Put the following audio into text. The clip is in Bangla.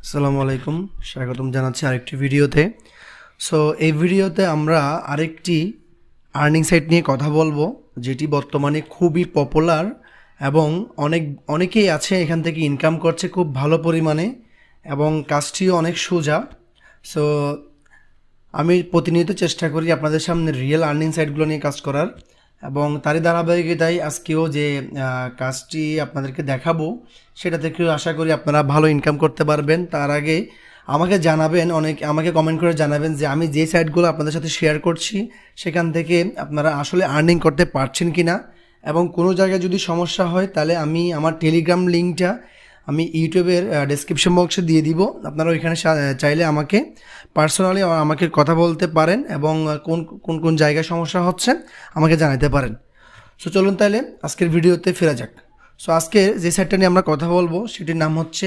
আসসালামু আলাইকুম, স্বাগতম জানাচ্ছি আরেকটি ভিডিওতে। সো এই ভিডিওতে আমরা আরেকটি আর্নিং সাইট নিয়ে কথা বলবো, যেটি বর্তমানে খুবই পপুলার এবং অনেকেই আছে এখান থেকে ইনকাম করছে খুব ভালো পরিমাণে এবং কাজটিও অনেক সোজা। সো আমি প্রতিনিয়ত চেষ্টা করি আপনাদের সামনে রিয়েল আর্নিং সাইটগুলো নিয়ে কাজ করার, এবং তারই ধারাবাহিকতায় আজকেও যে কাজটি আপনাদেরকে দেখাবো সেটা থেকেও আশা করি আপনারা ভালো ইনকাম করতে পারবেন। তার আগে আমাকে জানাবেন, আমাকে কমেন্ট করে জানাবেন যে আমি যে সাইটগুলো আপনাদের সাথে শেয়ার করছি সেখান থেকে আপনারা আসলে আর্নিং করতে পারছেন কি না, এবং কোনো জায়গায় যদি সমস্যা হয় তাহলে আমি আমার টেলিগ্রাম লিঙ্কটা আমি ইউটিউবের ডেসক্রিপশন বক্সে দিয়ে দিব। আপনারা ওইখানে চাইলে আমাকে পার্সোনালি আমাকে কথা বলতে পারেন এবং কোন কোন কোন জায়গায় সমস্যা হচ্ছে আমাকে জানাতে পারেন। সো চলুন তাহলে আজকের ভিডিওতে ফেরা যাক। সো আজকে যে সাইটটা নিয়ে আমরা কথা বলবো সেটির নাম হচ্ছে